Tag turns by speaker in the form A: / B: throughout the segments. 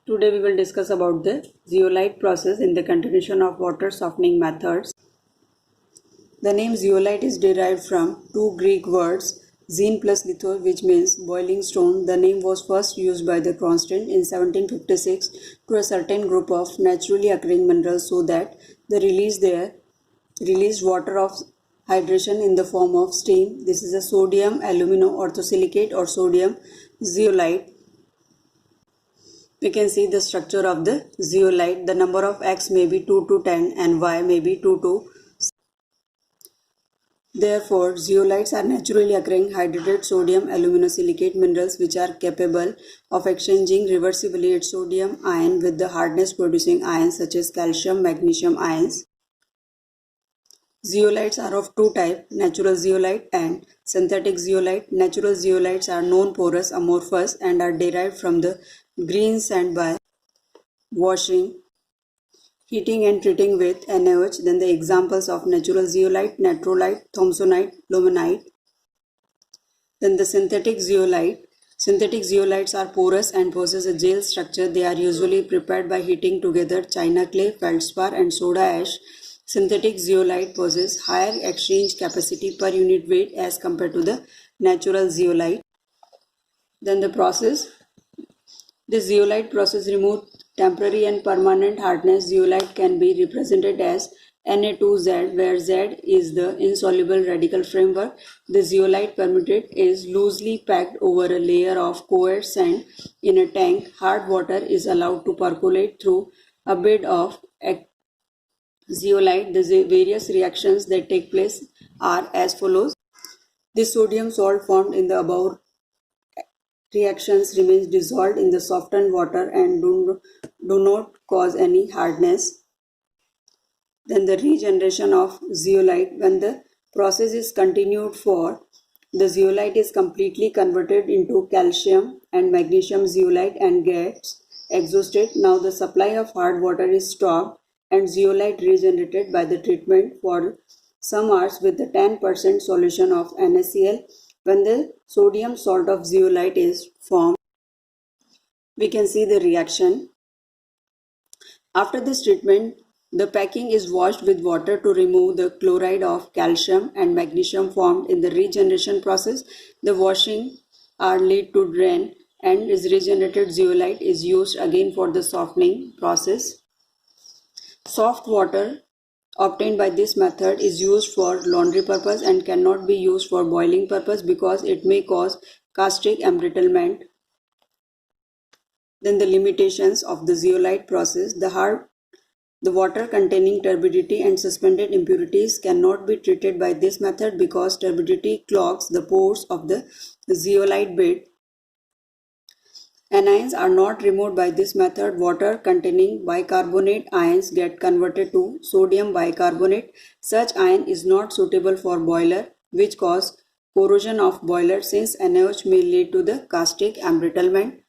A: Today we will discuss about the zeolite process in the continuation of water softening methods. The name zeolite is derived from two Greek words, zine plus lithos, which means boiling stone. The name was first used by the Cronstein in 1756 to a certain group of naturally occurring minerals so that they released water of hydration in the form of steam. This is a sodium alumino orthosilicate or sodium zeolite. We can see the structure of the zeolite. The number of X may be 2 to 10 and Y may be 2 to 6. Therefore, zeolites are naturally occurring hydrated sodium aluminosilicate minerals which are capable of exchanging reversibly its sodium ion with the hardness producing ions such as calcium, magnesium ions. Zeolites are of two types, natural zeolite and synthetic zeolite. Natural zeolites are non-porous, amorphous and are derived from the green sand by washing, heating and treating with NaOH. Then the examples of natural zeolite, natrolite, thompsonite, lomonite. Then the synthetic zeolite. Synthetic zeolites are porous and possess a gel structure. They are usually prepared by heating together china clay, feldspar and soda ash. Synthetic zeolite possess higher exchange capacity per unit weight as compared to the natural zeolite. Then the process. The zeolite process removes temporary and permanent hardness. Zeolite can be represented as Na2Z, where Z is the insoluble radical framework. The zeolite permutate is loosely packed over a layer of coated sand in a tank. Hard water is allowed to percolate through a bed of zeolite. The various reactions that take place are as follows. The sodium salt formed in the above reactions remains dissolved in the softened water and do not cause any hardness. Then the regeneration of zeolite. When the process is continued for, the zeolite is completely converted into calcium and magnesium zeolite and gets exhausted. Now the supply of hard water is stopped and zeolite regenerated by the treatment for some hours with the 10% solution of NaCl. When the sodium salt of zeolite is formed, we can see the reaction. After this treatment, the packing is washed with water to remove the chloride of calcium and magnesium formed in the regeneration process. The washing are laid to drain and regenerated zeolite is used again for the softening process. Soft water obtained by this method is used for laundry purpose and cannot be used for boiling purpose because it may cause caustic embrittlement. Then the limitations of the zeolite process. The water containing turbidity and suspended impurities cannot be treated by this method because turbidity clogs the pores of the zeolite bed. Anions are not removed by this method. Water containing bicarbonate ions get converted to sodium bicarbonate. Such ion is not suitable for boiler, which cause corrosion of boiler since NaOH may lead to the caustic embrittlement.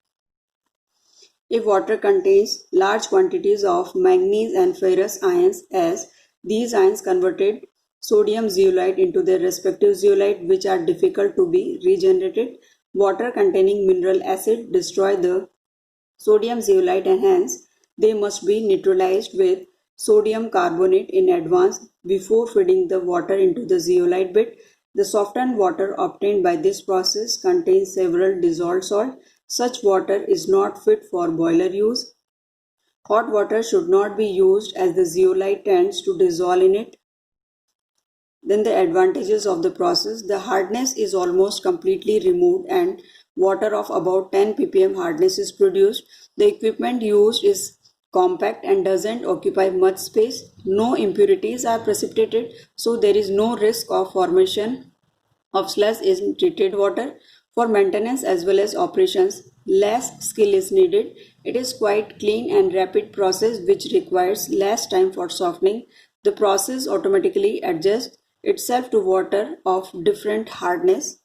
A: If water contains large quantities of manganese and ferrous ions, as these ions converted sodium zeolite into their respective zeolite, which are difficult to be regenerated. Water containing mineral acid destroy the sodium zeolite and hence they must be neutralized with sodium carbonate in advance before feeding the water into the zeolite bed. The softened water obtained by this process contains several dissolved salt. Such water is not fit for boiler use. Hot water should not be used as the zeolite tends to dissolve in it. Then the advantages of the process. The hardness is almost completely removed and water of about 10 ppm hardness is produced. The equipment used is compact and doesn't occupy much space. No impurities are precipitated, so there is no risk of formation of slush in treated water. For maintenance as well as operations, less skill is needed. It is quite clean and rapid process which requires less time for softening. The process automatically adjusts itself to water of different hardness.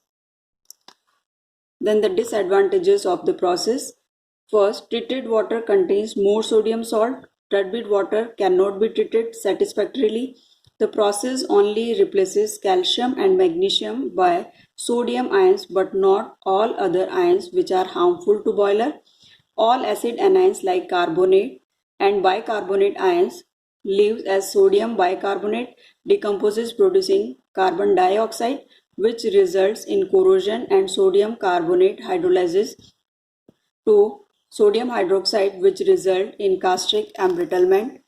A: Then the disadvantages of the process. First, treated water contains more sodium salt. Turbid water cannot be treated satisfactorily. The process only replaces calcium and magnesium by sodium ions but not all other ions which are harmful to boiler. All acid anions like carbonate and bicarbonate ions leaves as sodium bicarbonate decomposes producing carbon dioxide, which results in corrosion, and sodium carbonate hydrolyzes to sodium hydroxide, which result in caustic embrittlement.